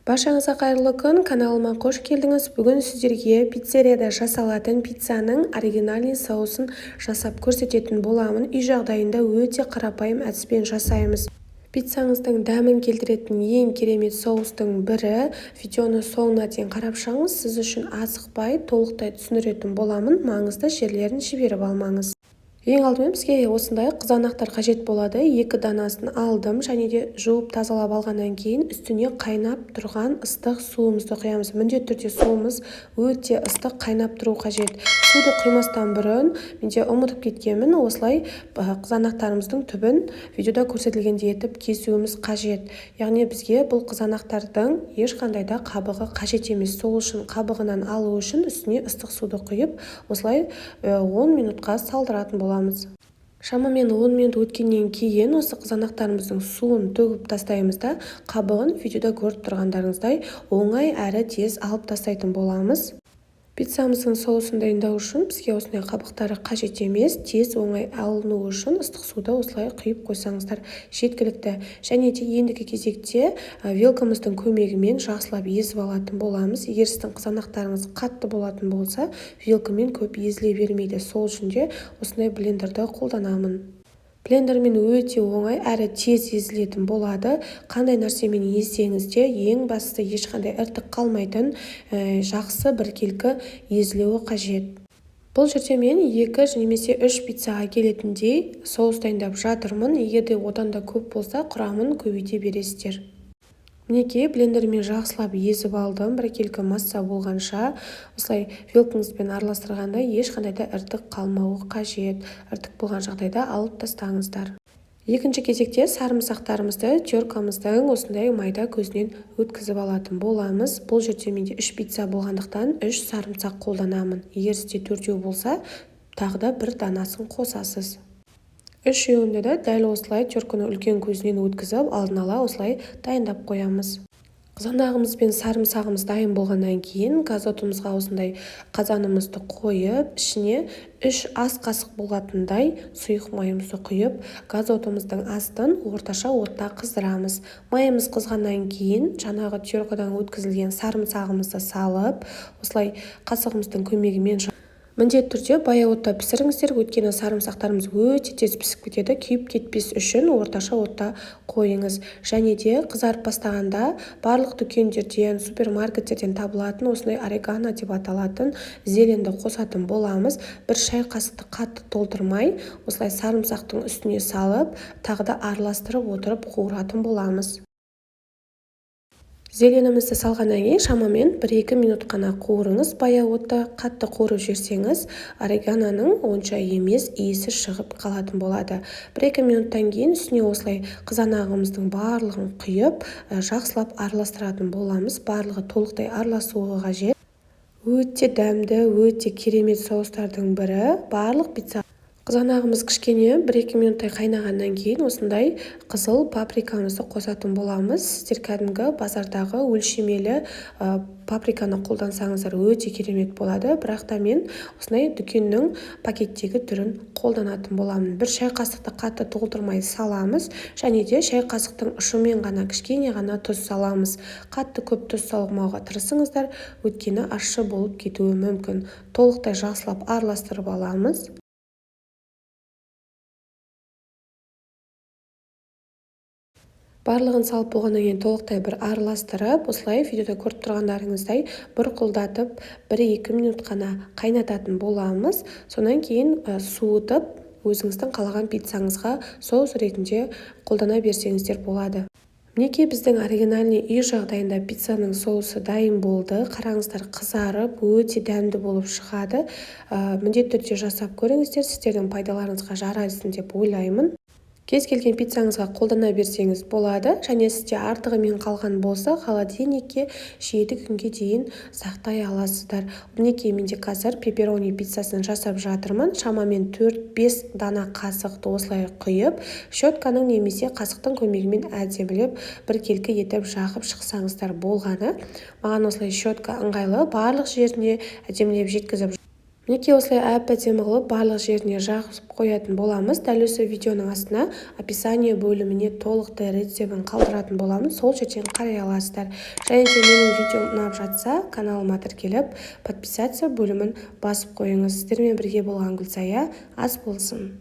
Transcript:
Баршаңызға қайырлы күн, каналыма қош келдіңіз. Бүгін сіздерге пиццерияда жасалатын пиццаның оригинальный соусын жасап көрсететін боламын. Үй жағдайында өте қарапайым әдіспен жасаймыз. Пиццаңыздың дәмін келтіретін ең керемет соустың бірі. Видеоны соңына дейін қарап шығыңыз, сіз үшін асықпай, толықтай түсіндіретін боламын. Маңызды жерлерін жіберіп алмаңыз. Ең алдымен бізге осындай қызанақтар қажет болады. 2 данасын алдым және де жуып тазалап алғаннан кейін үстіне қайнап тұрған ыстық суымызды құямыз. Міндетті түрде суымыз өте ыстық қайнап тұру қажет. Суды құймастан бұрын менде ұмытып кеткенмін, осылай қызанақтарымыздың түбін видеода көрсетілгендей етіп кесуіміз қажет. Яғни бізге бұл қызанақтардың ешқандай да қабығы қажет емес. Сол үшін қабығынан алу үшін үстіне ыстық суды құйып, осылай 10 минутқа салдыратын боламыз. Шамамен 10 минут өткеннен кейін осы қызанақтарымыздың суын төгіп тастаймыз да, қабығын видеода көріп тұрғандарыңыздай оңай әрі тез алып тастайтын боламыз. Пиццамыздың соусын дайындау үшін бізге осындай қабықтары қажет емес, тез оңай алыну үшін ыстық суды осылай құйып қойсаңыздар жеткілікті. Және де ендігі кезекте вилкамыздың көмегімен жақсылап езіп алатын боламыз. Егер сіздің қызанақтарыңыз қатты болатын болса, вилкамен көп езіле бермейді. Сол үшін де осындай блендерді қолданамын. Блендермен өте оңай әрі тез езілетін болады. Қандай нәрсемен езсеңіз де ең бастысы ешқандай іртік қалмайтын жақсы біркелкі езілуі қажет. Бұл жерде мен 2 немесе 3 пиццаға келетіндей соус дайындап жатырмын. Егер де одан да көп болса, құрамын көбейте бересіздер. Мінекей блендермен жақсылап езіп алдым, біркелкі масса болғанша. Осылай вилкаңызбен араластырғанда ешқандай да іртік қалмауы қажет. Іртік болған жағдайда алып тастаңыздар. Екінші кезекте сарымсақтарымызды теркамыздың осындай майда көзінен өткізіп алатын боламыз. Бұл жерде менде 3 пицца болғандықтан 3 сарымсақ қолданамын. Егер сізде 4 болса, тағы да 1 данасын қосасыз. 3-еуінде де дәл осылай терканы үлкен көзінен өткізіп, алдын ала осылай дайындап қоямыз. Қызанағымыз бен сарымсағымыз дайын болғаннан кейін газ отымызға осындай қазанымызды қойып, ішіне 3 ас қасық болатындай сұйық майымызды құйып, газ отымыздың астын орташа отта қыздырамыз. Майымыз қызғаннан кейін жаңағы теркадан өткізілген сарымсағымызды салып, осылай қасығымыздың көмегімен міндетті түрде баяу отта пісіріңіздер, өйткені сарымсақтарымыз өте тез пісіп кетеді. Күйіп кетпес үшін орташа отта қойыңыз. Және де қызарып бастағанда барлық дүкендерден, супермаркеттерден табылатын осындай орегано деп аталатын зеленді қосатын боламыз. 1 шай қасықты қатты толтырмай, осылай сарымсақтың үстіне салып, тағы да араластырып отырып қуыратын боламыз. Зеленімізді салғаннан кейін шамамен 1-2 минут қана қуырыңыз. Баяу отта қатты қуырып жіберсеңіз, орегононың онша емес иісі шығып қалатын болады. 1-2 минуттан кейін үстіне осылай қызанағымыздың барлығын құйып, жақсылап араластыратын боламыз. Барлығы толықтай араласуы қажет. Өте дәмді, өте керемет соустардың бірі. Барлық пицца қызанағымыз кішкене 1-2 минуттай қайнағаннан кейін осындай қызыл паприкамызды қосатын боламыз. Сіздер кәдімгі базардағы өлшемелі паприканы қолдансаңыздар өте керемет болады. Бірақ та мен осындай дүкеннің пакеттегі түрін қолданатын боламын. 1 шай қасықты қатты толтырмай саламыз. Және де шай қасықтың ұшымен ғана кішкене ғана тұз саламыз. Қатты көп тұз салмауға тырысыңыздар, өйткені ащы болып кетуі мүмкін. Толықтай жақсылап араластырып аламыз. Барлығын салып болғаннан кейін толықтай бір араластырып, осылай видеода көріп тұрғандарыңыздай бұрқылдатып 1-2 минут қана қайнататын боламыз. Сонан кейін суытып, өзіңіздің қалаған пиццаңызға соус ретінде қолдана берсеңіздер болады. Мінекей біздің оригинальный үй жағдайында пиццаның соусы дайын болды. Қараңыздар, қызарып, өте дәмді болып шығады. Міндетті түрде жасап көріңіздер, сіздердің пайдаларыңызға жарайсын деп ойлаймын. Кез келген пиццаңызға қолдана берсеңіз болады, және сізде артығымен қалған болса, холодильникке 7 күнге дейін сақтай аласыздар. Мінекей менде қазір пепперони пиццасын жасап жатырмын. Шамамен 4-5 дана қасықты осылай құйып, щетканың немесе қасықтың көмегімен әдемілеп біркелкі етіп жағып шықсаңыздар болғаны. Маған осылай щетка ыңғайлы, барлық жеріне әдемілеп жеткізіп мінекей осылай әп-әдемі қылып барлық жеріне жағып қоятын боламыз. Дәл осы видеоның астына описание бөліміне толықтай рецебін қалдыратын боламыз, сол жерден қарай аласыздар. Және де менің видеом ұнап жатса, каналыма тіркеліп подписаться бөлімін басып қойыңыз. Сіздермен бірге болған Гүлзая ас болсын.